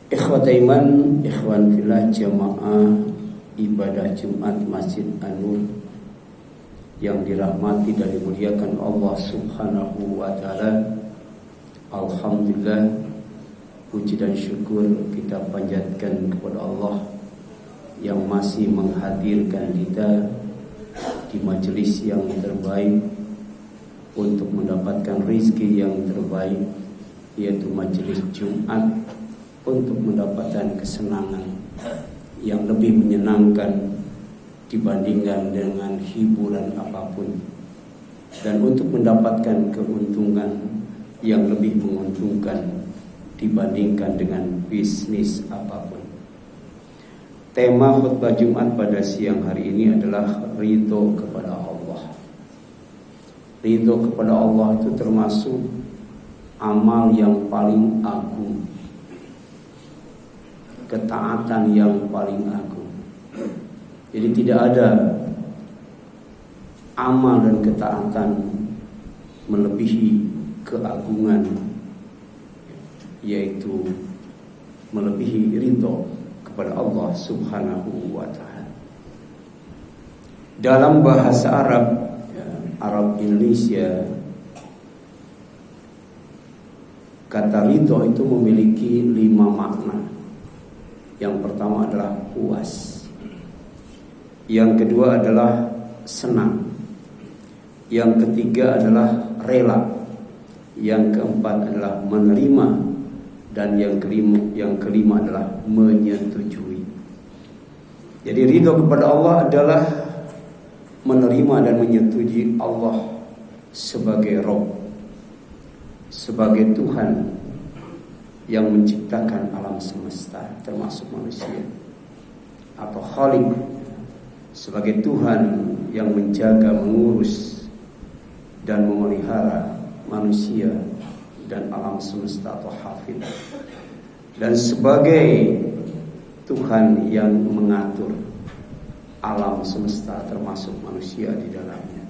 Ikhwata iman, ikhwan fillah jamaah ibadah Jumat Masjid An-Nur yang dirahmati dan dimuliakan Allah Subhanahu wa taala. Alhamdulillah, puji dan syukur kita panjatkan kepada Allah yang masih menghadirkan kita di majelis yang terbaik untuk mendapatkan rezeki yang terbaik, yaitu majelis Jumat, untuk mendapatkan kesenangan yang lebih menyenangkan dibandingkan dengan hiburan apapun, dan untuk mendapatkan keuntungan yang lebih menguntungkan dibandingkan dengan bisnis apapun. Tema khutbah Jumat pada siang hari ini adalah ridho kepada Allah. Ridho kepada Allah itu termasuk amal yang paling agung, ketaatan yang paling agung. Jadi tidak ada amal dan ketaatan melebihi keagungan, yaitu melebihi ridho kepada Allah Subhanahu wa ta'ala. Dalam bahasa Arab, Arab Indonesia, kata ridho itu memiliki 5 makna. Yang pertama adalah puas, yang kedua adalah senang, yang ketiga adalah rela, yang keempat adalah menerima, dan yang kelima adalah menyetujui. Jadi ridho kepada Allah adalah menerima dan menyetujui Allah sebagai Rabb, sebagai Tuhan yang menciptakan alam semesta termasuk manusia, atau Khaliq, sebagai Tuhan yang menjaga, mengurus dan memelihara manusia dan alam semesta atau Hafidh, dan sebagai Tuhan yang mengatur alam semesta termasuk manusia di dalamnya.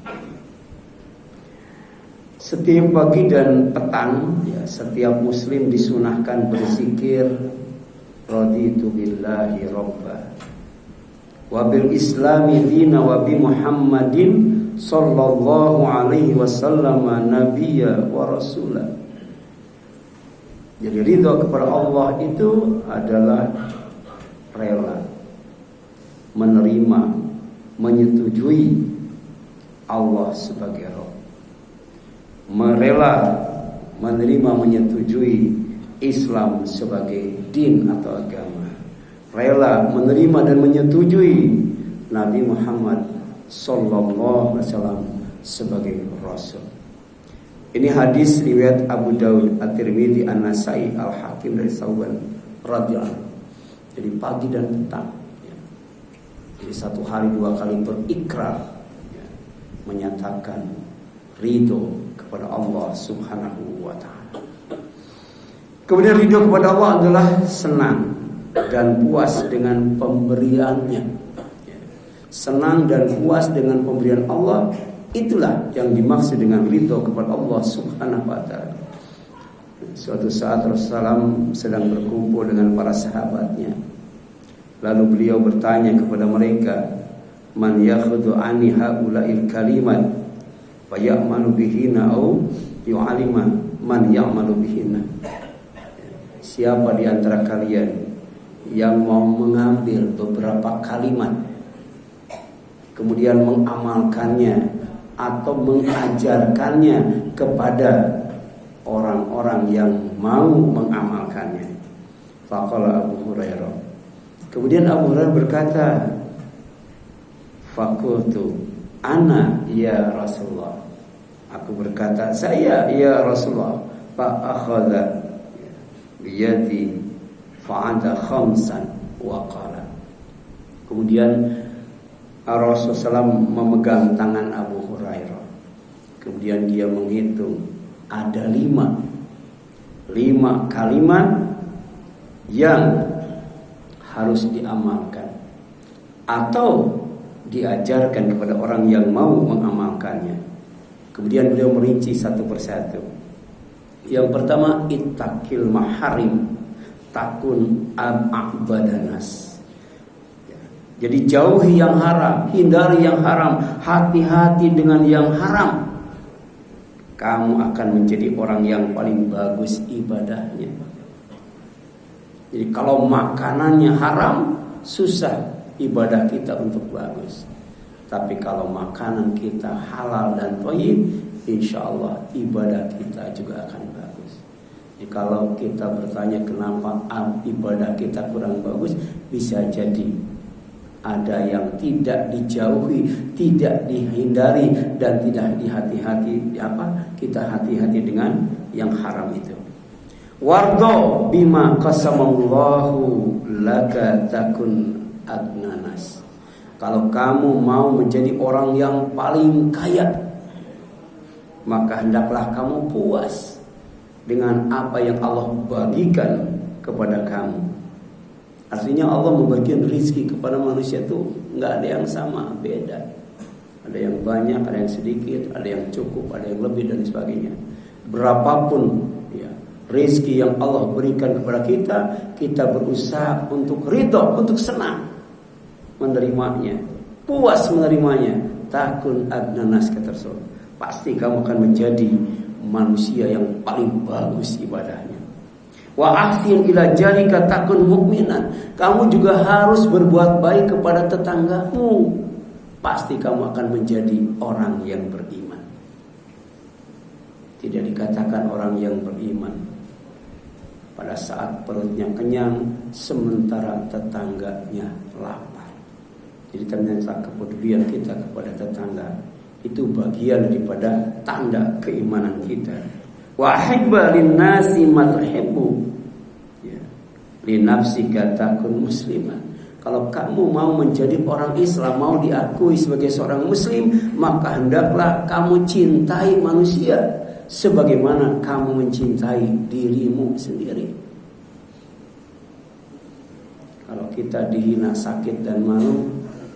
Setiap pagi dan petang, setiap muslim disunahkan berzikir, raditu billahi robba wa bil islami dina wa bi Muhammadin sallallahu alaihi wasallam nabiyya wa rasulah. Jadi ridho kepada Allah itu adalah rela, menerima, menyetujui Allah sebagai Rabb, merela, menerima, menyetujui Islam sebagai din atau agama, rela, menerima dan menyetujui Nabi Muhammad sallallahu alaihi wasallam sebagai Rasul. Ini hadis riwayat Abu Daud, At-Tirmidzi, An-Nasai, Al-Hakim dari Sauban radhiyallahu. Jadi pagi dan petang, jadi satu hari 2 kali berikrar, menyatakan ridho kepada Allah Subhanahu wa ta'ala. Kemudian ridho kepada Allah adalah senang dan puas dengan pemberiannya. Senang dan puas dengan pemberian Allah, itulah yang dimaksud dengan ridho kepada Allah Subhanahu wa ta'ala. Suatu saat Rasulullah SAW sedang berkumpul dengan para sahabatnya. Lalu beliau bertanya kepada mereka, man yakhudhu ani haula'il kalimat fa ya'malu bihina au yu'alima man ya'malu bihina. Siapa di antara kalian yang mau mengambil beberapa kalimat kemudian mengamalkannya atau mengajarkannya kepada orang-orang yang mau mengamalkannya? Faqala Abu Hurairah. Kemudian Abu Hurairah berkata, faqultu ana ya Rasulullah. Aku berkata, saya ya Rasulullah. Fa akhadha biyadi fa'ada khamsan wa qala. Kemudian Rasulullah SAW memegang tangan Abu Hurairah. Kemudian dia menghitung, ada 5 kalimat yang harus diamalkan atau diajarkan kepada orang yang mau mengamalkannya. Kemudian beliau merinci satu persatu. Yang pertama, ittaqil maharim, takun abadanas. Jadi jauhi yang haram, hindari yang haram, hati-hati dengan yang haram. Kamu akan menjadi orang yang paling bagus ibadahnya. Jadi kalau makanannya haram, susah ibadah kita untuk bagus. Tapi kalau makanan kita halal dan thayyib, insya Allah ibadah kita juga akan bagus. Jadi kalau kita bertanya kenapa ibadah kita kurang bagus, bisa jadi ada yang tidak dijauhi, tidak dihindari, dan tidak kita hati-hati dengan yang haram itu. Wardo bima qasamallahu laka takun agnanas. Kalau kamu mau menjadi orang yang paling kaya, maka hendaklah kamu puas dengan apa yang Allah bagikan kepada kamu. Artinya Allah membagikan rezeki kepada manusia itu nggak ada yang sama, beda. Ada yang banyak, ada yang sedikit, ada yang cukup, ada yang lebih dan sebagainya. Berapapun ya rezeki yang Allah berikan kepada kita, kita berusaha untuk ridho, untuk senang menerimanya, puas menerimanya. Takun agnanas kata Rasul. Pasti kamu akan menjadi manusia yang paling bagus ibadahnya. Wa ahsin ila jarika takun mukminan. Kamu juga harus berbuat baik kepada tetanggamu. Pasti kamu akan menjadi orang yang beriman. Tidak dikatakan orang yang beriman pada saat perutnya kenyang sementara tetangganya lapar. Jadi ternyata kepedulian kita kepada tetangga itu bagian daripada tanda keimanan kita. Wa ahibba linnasi ma tuhibbu. Linafsika takun musliman. Kalau kamu mau menjadi orang Islam, mau diakui sebagai seorang muslim, maka hendaklah kamu cintai manusia sebagaimana kamu mencintai dirimu sendiri. Kalau kita dihina, sakit dan malu,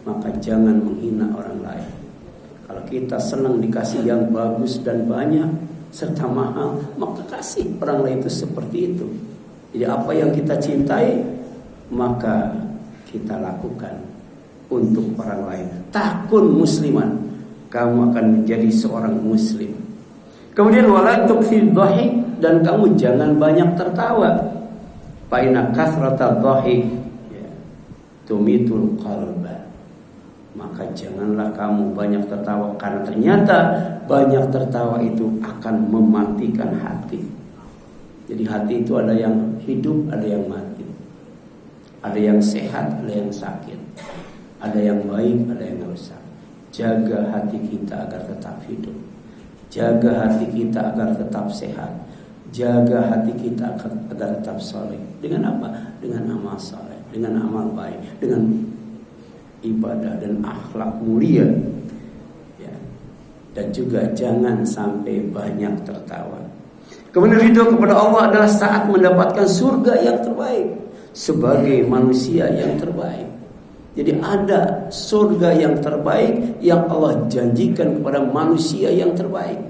maka jangan menghina orang lain. Kalau kita senang dikasih yang bagus dan banyak serta mahal, maka kasih orang lain itu seperti itu. Jadi apa yang kita cintai, maka kita lakukan untuk orang lain. Takun musliman, kamu akan menjadi seorang muslim. Kemudian wala tukfil dhahik, dan kamu jangan banyak tertawa. Fa inna kasrata dhahik tumitul qalba. Maka janganlah kamu banyak tertawa, karena ternyata banyak tertawa itu akan mematikan hati. Jadi hati itu ada yang hidup, ada yang mati. Ada yang sehat, ada yang sakit. Ada yang baik, ada yang rusak. Jaga hati kita agar tetap hidup. Jaga hati kita agar tetap sehat. Jaga hati kita agar tetap soleh. Dengan apa? Dengan amal soleh, dengan amal baik, dengan ibadah dan akhlak mulia. Ya. Dan juga jangan sampai banyak tertawa. Kemudian ridho kepada Allah adalah saat mendapatkan surga yang terbaik sebagai manusia yang terbaik. Jadi ada surga yang terbaik yang Allah janjikan kepada manusia yang terbaik,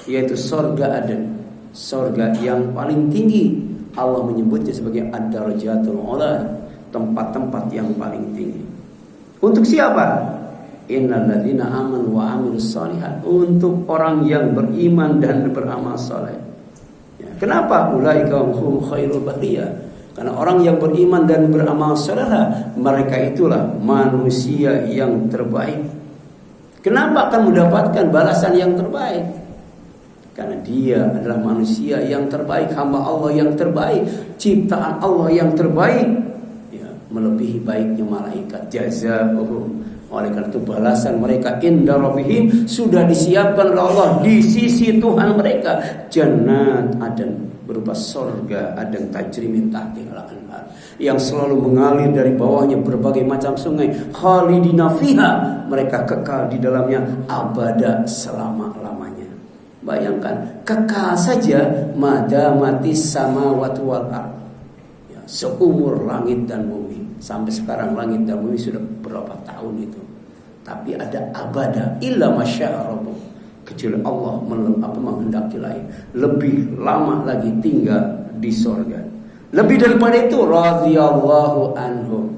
yaitu surga Aden, surga yang paling tinggi. Allah menyebutnya sebagai ad-darajatul ula, tempat-tempat yang paling tinggi. Untuk siapa? Innal ladzina amanu wa amilus shalihat, untuk orang yang beriman dan beramal saleh. Kenapa? Ulaika hum khairul bariyah. Karena orang yang beriman dan beramal saleh, mereka itulah manusia yang terbaik. Kenapa akan mendapatkan balasan yang terbaik? Karena dia adalah manusia yang terbaik, hamba Allah yang terbaik, ciptaan Allah yang terbaik, ya, melebihi baiknya malaikat. Jazaohum, oleh karena itu balasan mereka inda rabbihim, sudah disiapkan oleh Allah di sisi Tuhan mereka, jannat aden, berupa surga Aden tajri min tahtihal anhar, yang selalu mengalir dari bawahnya berbagai macam sungai, khalidina fiha, mereka kekal di dalamnya abada, selama-lamanya. Bayangkan, kekal saja madamatis samawati wal ardh, ya, seumur langit dan bumi. Sampai sekarang langit dan bumi sudah berapa tahun itu, tapi ada abada illa masya'a rabbuk, kecuali Allah menghendaki lain, lebih lama lagi tinggal di surga. Lebih daripada itu, radhiyallahu anhum.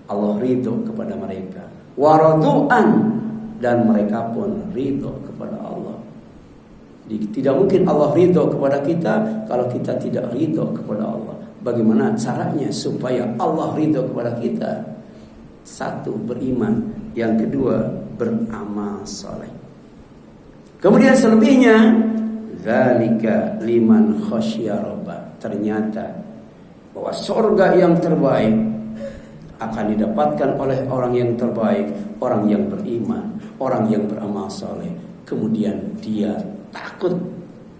Allah ridho kepada mereka. Wa radu'an, dan mereka pun ridho kepada Allah. Jadi tidak mungkin Allah ridho kepada kita kalau kita tidak ridho kepada Allah. Bagaimana caranya supaya Allah ridho kepada kita? Satu, beriman. Yang kedua, beramal saleh. Kemudian selebihnya, dzalika liman khasyya rabbah. Ternyata bahwa surga yang terbaik akan didapatkan oleh orang yang terbaik, orang yang beriman, orang yang beramal saleh. Kemudian dia takut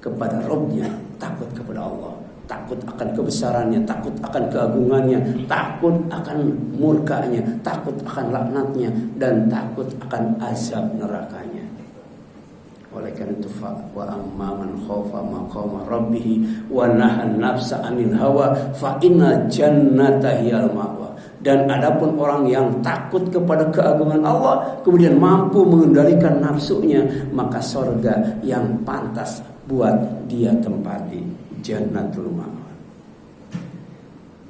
kepada Rabb-nya, takut kepada Allah, takut akan kebesarannya, takut akan keagungannya, takut akan murkanya, takut akan laknatnya, dan takut akan azab nerakanya. Oleh karena itu, wa amma man khafa maqama rabbih wa nahan nafsa 'anil hawa fa inna jannata hiyal ma'wa. Dan adapun orang yang takut kepada keagungan Allah, kemudian mampu mengendalikan nafsunya, maka surga yang pantas buat dia tempati, jannatul ma'wa.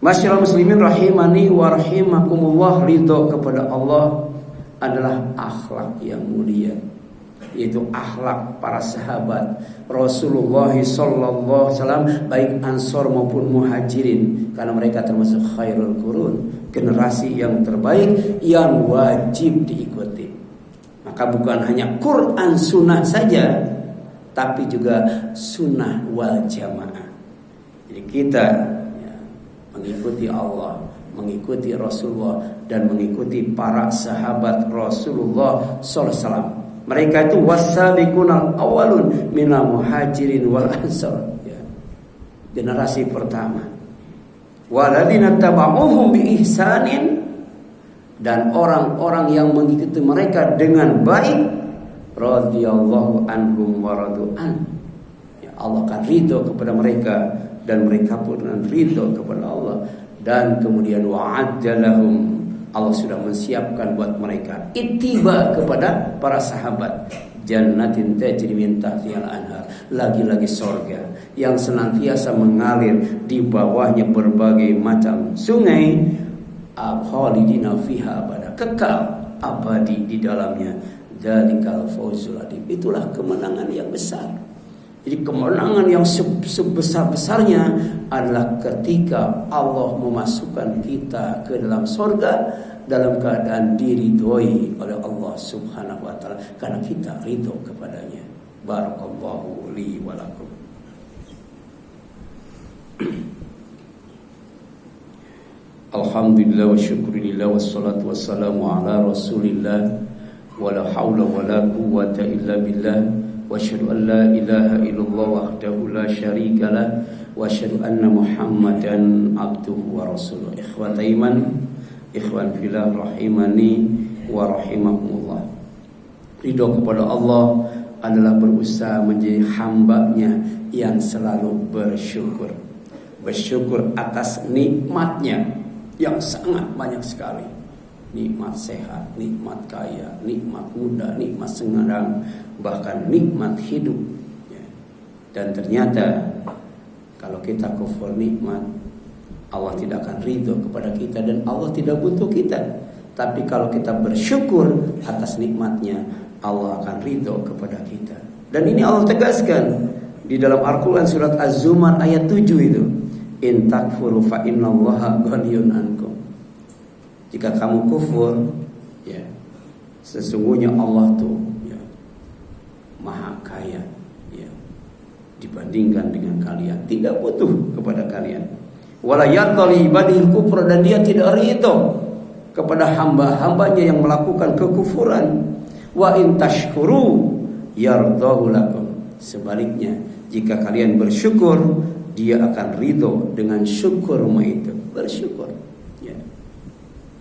Masyaallah muslimin rahimani wa rahimakumullah, ridho kepada Allah adalah akhlak yang mulia, yaitu akhlak para sahabat Rasulullah sallallahu alaihi wasallam, baik Ansor maupun Muhajirin, karena mereka termasuk khairul qurun, generasi yang terbaik yang wajib diikuti. Maka bukan hanya Quran sunnah saja, tapi juga sunnah wal jamaah. Jadi kita mengikuti Allah, mengikuti Rasulullah, dan mengikuti para sahabat Rasulullah sallallahu alaihi wasallam. Mereka itu wasabiqunal awwalun minal muhajirin wal ansar, ya. Generasi pertama. Waladina tabauhum bi ihsanin, dan orang-orang yang mengikuti mereka dengan baik, radhiyallahu anhum wa radu'an. Ya, Allah akan ridho kepada mereka dan mereka pun akan ridho kepada Allah. Dan kemudian wa'adda lahum, Allah sudah mensiapkan buat mereka ittiba kepada para sahabat, jannatin tajri min tahtihal anhar, lagi-lagi sorga yang senantiasa mengalir di bawahnya berbagai macam sungai, khalidina fiha abada, kekal abadi di dalamnya. Dzalikal fawzul adzim, itulah kemenangan yang besar. Jadi kemenangan yang sebesar-besarnya adalah ketika Allah memasukkan kita ke dalam surga dalam keadaan diridhoi oleh Allah Subhanahu wa taala, karena kita ridho kepadanya. Barakallahu li wa lakum. Alhamdulillah wa syukurillah wassalatu wassalamu ala Rasulillah wa la haula wa la quwwata illa billah. Wa asyhadu an la ilaha illallah wahdahu la syarika lah, wa asyhadu anna Muhammadan abduhu wa rasuluh. Ikhwata iman, ikhwan fillah rahimani wa rahimakumullah. Ridho kepada Allah adalah berusaha menjadi hambanya yang selalu bersyukur. Bersyukur atas nikmatnya yang sangat banyak sekali. Nikmat sehat, nikmat kaya, nikmat muda, nikmat sengadang, bahkan nikmat hidup, ya. Dan ternyata kalau kita kufur nikmat, Allah tidak akan ridho kepada kita dan Allah tidak butuh kita. Tapi kalau kita bersyukur atas nikmatnya, Allah akan ridho kepada kita. Dan ini Allah tegaskan di dalam Al-Quran surat Az-Zumar ayat 7 itu, in takfuru fa innallaha ghaniyun ankum. Jika kamu kufur, ya, sesungguhnya Allah tuh, ya, maha kaya, ya, dibandingkan dengan kalian, tidak butuh kepada kalian. Wala yardi ibadil kufra, dan dia tidak ridho kepada hamba-hambanya yang melakukan kekufuran. Wa in tashkuru yardahu lakum. Sebaliknya, jika kalian bersyukur, dia akan ridho dengan syukurmu itu. Bersyukur, ya.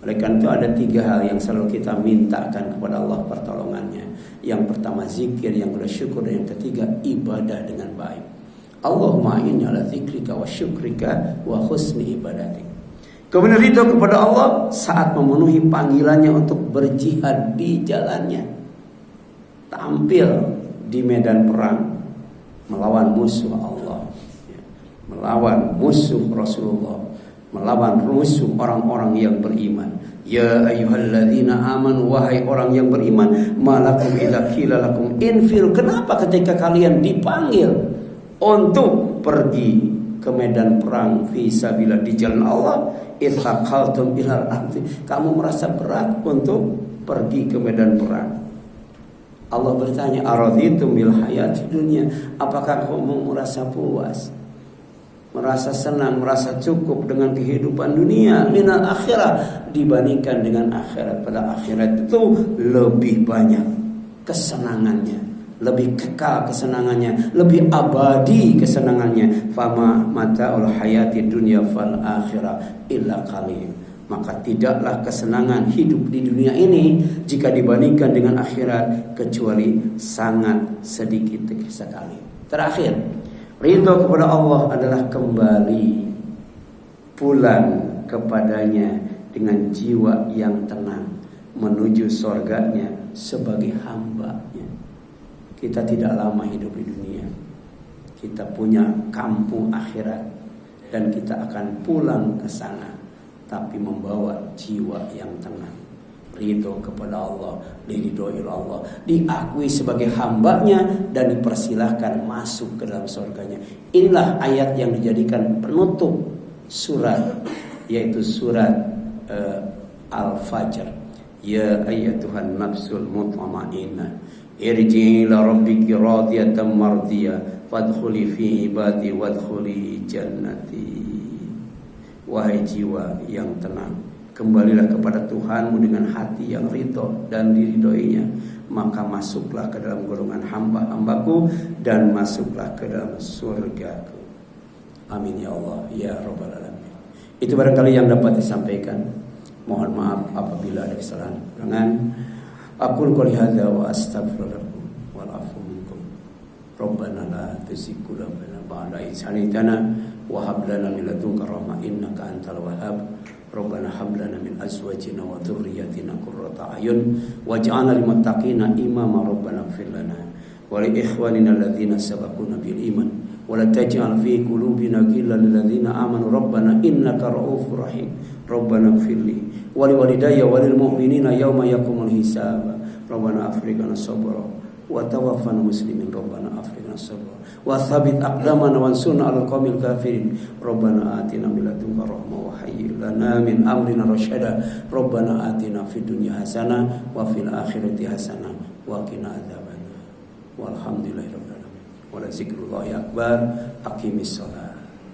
Oleh karena itu ada 3 hal yang selalu kita mintakan kepada Allah pertolongannya. Yang pertama zikir, yang kedua syukur, dan yang ketiga ibadah dengan baik. Allahumma inni ala dzikrika wa syukrika wa husni ibadatik. Kemudian ridho kepada Allah saat memenuhi panggilannya untuk berjihad di jalannya. Tampil di medan perang melawan musuh Allah, ya. melawan musuh Rasulullah, melawan musuh orang-orang yang beriman. Ya ayyuhalladzina amanu, wahai orang yang beriman, malakum idza qila lakum infir. Kenapa ketika kalian dipanggil untuk pergi ke medan perang fi sabilillah, di jalan Allah, itsaqaltum ilal ardi, kamu merasa berat untuk pergi ke medan perang. Allah bertanya, araditum bil hayati dunya, apakah kamu merasa puas, merasa senang, merasa cukup dengan kehidupan dunia, minal akhirah, dibandingkan dengan akhirat? Pada akhirat itu lebih banyak kesenangannya, lebih kekal kesenangannya, lebih abadi kesenangannya. Fama mata'ul hayati dunya fal akhirah illa qalil. Maka tidaklah kesenangan hidup di dunia ini jika dibandingkan dengan akhirat kecuali sangat sedikit sekali. Terakhir, ridho kepada Allah adalah kembali pulang kepadanya dengan jiwa yang tenang menuju surganya sebagai hambanya. Kita tidak lama hidup di dunia. Kita punya kampung akhirat dan kita akan pulang ke sana, tapi membawa jiwa yang tenang, ridho kepada Allah, diridhoi Allah, diakui sebagai hambanya dan dipersilahkan masuk ke dalam surganya. Inilah ayat yang dijadikan penutup surat, yaitu surat Al-Fajr. Ya ayyatuhan nafsul mutmainnah, irji'i ila rabbiki radiyatan mardiyah, fadkhuli fi ibadi wadkhuli jannati. Wahai jiwa yang tenang, kembalilah kepada Tuhanmu dengan hati yang ridho dan diridhoinya, maka masuklah ke dalam golongan hamba-hambaku dan masuklah ke dalam surgaku. Amin ya Allah ya Rabbal Alamin. Itu barangkali yang dapat disampaikan. Mohon maaf apabila ada kesalahan kekurangan. Aqul qouli hadza wa astaghfirullakum wal afu minkum. Rabbana la tuzigh qulubana ba'da idh hadaytana wa hab lana min ladunka rahmah innaka antal wahhab. Rabbana hab lana min azwajina wa dhurriyyatina qurrata a'yun waj'alna lil muttaqina imama. Rabbana ighfir lana wa li ikhwanina alladhina sabaquna bil iman wa la taj'al fi qulubina ghillan lil ladzina amanu rabbana innaka ra'ufur rahim. Rabbana ighfir li wa li walidayya wa lil mu'minina yawma yaqumul hisab. Rabbana afrighna sabra wa tawaffana muslimin. Rabbana afrighna sabra wa thabbit aqdamana wansurna 'alal qaumil kafirin. Rabbana atina min ladunka rahmah wa hayyi lana min amrina rasyada. Rabbana atina fid dunya hasanah wa fil akhirati hasanah wa qina adzabannar. Walhamdulillahirabbil alamin. Wa la zikrullahi akbar. Aqimis shalah.